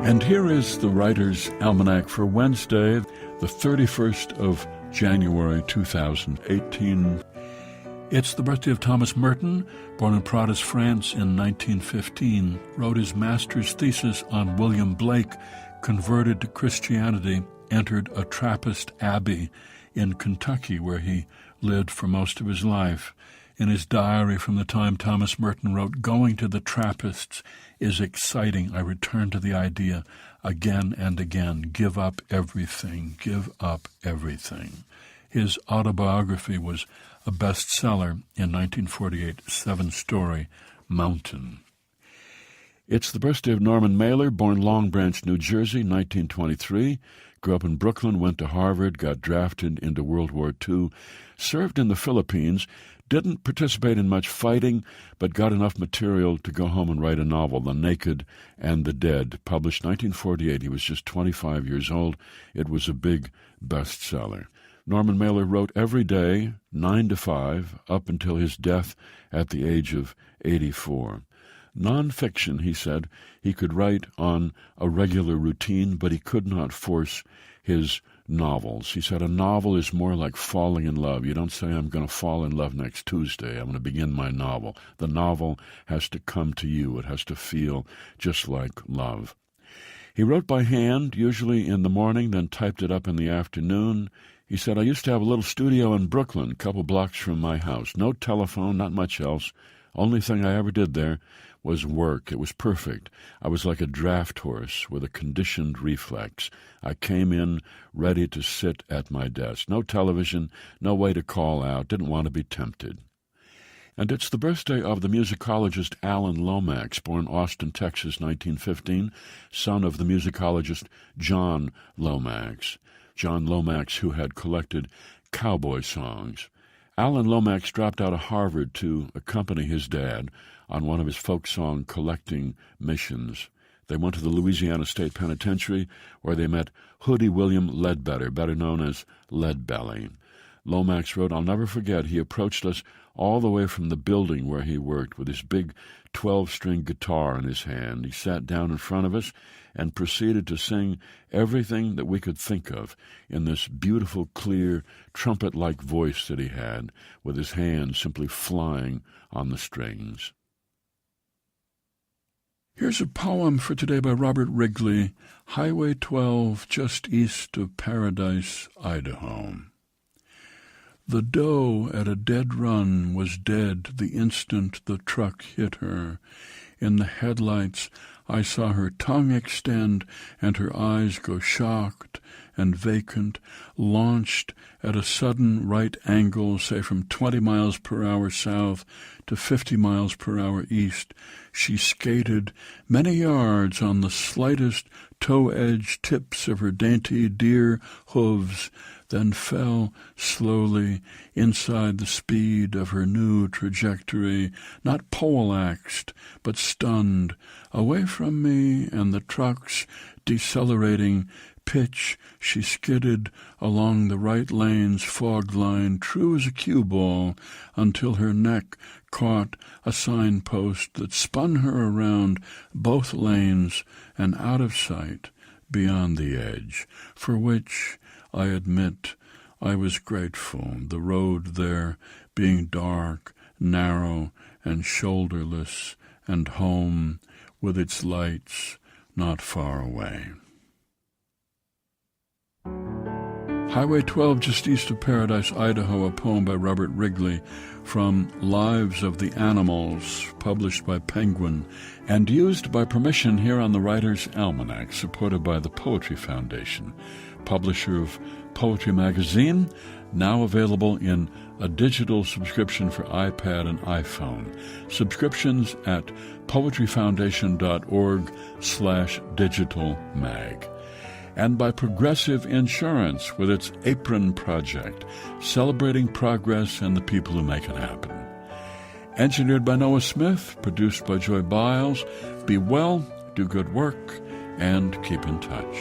And here is the Writer's Almanac for Wednesday, the 31st of January 2018. It's the birthday of Thomas Merton, born in Prades, France in 1915, wrote his master's thesis on William Blake, converted to Christianity, entered a Trappist abbey in Kentucky where he lived for most of his life. In his diary from the time, Thomas Merton wrote, "Going to the Trappists is exciting. I return to the idea again and again. Give up everything. Give up everything." His autobiography was a bestseller in 1948, 7-story Mountain. It's the birthday of Norman Mailer, born Long Branch, New Jersey, 1923. Grew up in Brooklyn, went to Harvard, got drafted into World War II, served in the Philippines, didn't participate in much fighting, but got enough material to go home and write a novel, The Naked and the Dead, published 1948. He was just 25 years old. It was a big bestseller. Norman Mailer wrote every day, 9 to 5, up until his death at the age of 84. Nonfiction, he said, he could write on a regular routine, but he could not force his novels. He said a novel is more like falling in love. You don't say, I'm going to fall in love next Tuesday. I'm going to begin my novel. The novel has to come to you. It has to feel just like love. He wrote by hand, usually in the morning, then typed it up in the afternoon. He said, I used to have a little studio in Brooklyn, a couple blocks from my house. No telephone, not much else. Only thing I ever did there was work. It was perfect. I was like a draft horse with a conditioned reflex. I came in ready to sit at my desk. No television, no way to call out, didn't want to be tempted. And it's the birthday of the musicologist Alan Lomax, born Austin, Texas, 1915, son of the musicologist John Lomax. John Lomax, who had collected cowboy songs. Alan Lomax dropped out of Harvard to accompany his dad on one of his folk song collecting missions. They went to the Louisiana State Penitentiary, where they met Hoodie William Ledbetter, better known as Leadbelly. Lomax wrote, I'll never forget, he approached us all the way from the building where he worked with his big 12-string guitar in his hand. He sat down in front of us and proceeded to sing everything that we could think of in this beautiful, clear, trumpet-like voice that he had, with his hands simply flying on the strings. Here's a poem for today by Robert Wrigley, Highway 12, just east of Paradise, Idaho. The doe at a dead run was dead the instant the truck hit her. In the headlights I saw her tongue extend and her eyes go shocked and vacant, launched at a sudden right angle, say from 20 miles per hour south to 50 miles per hour east. She skated many yards on the slightest toe-edge tips of her dainty deer hooves, then fell slowly inside the speed of her new trajectory, not poleaxed, but stunned, away from me and the truck's decelerating pitch. She skidded along the right lane's fog line, true as a cue ball, until her neck caught a signpost that spun her around both lanes and out of sight beyond the edge, for which, I admit, I was grateful, the road there being dark, narrow, and shoulderless, and home with its lights not far away. Highway 12, just east of Paradise, Idaho, a poem by Robert Wrigley from Lives of the Animals, published by Penguin, and used by permission here on the Writer's Almanac, supported by the Poetry Foundation, publisher of Poetry Magazine, now available in a digital subscription for iPad and iPhone. Subscriptions at poetryfoundation.org/digitalmag. And by Progressive Insurance with its Apron Project, celebrating progress and the people who make it happen. Engineered by Noah Smith, produced by Joy Biles. Be well, do good work, and keep in touch.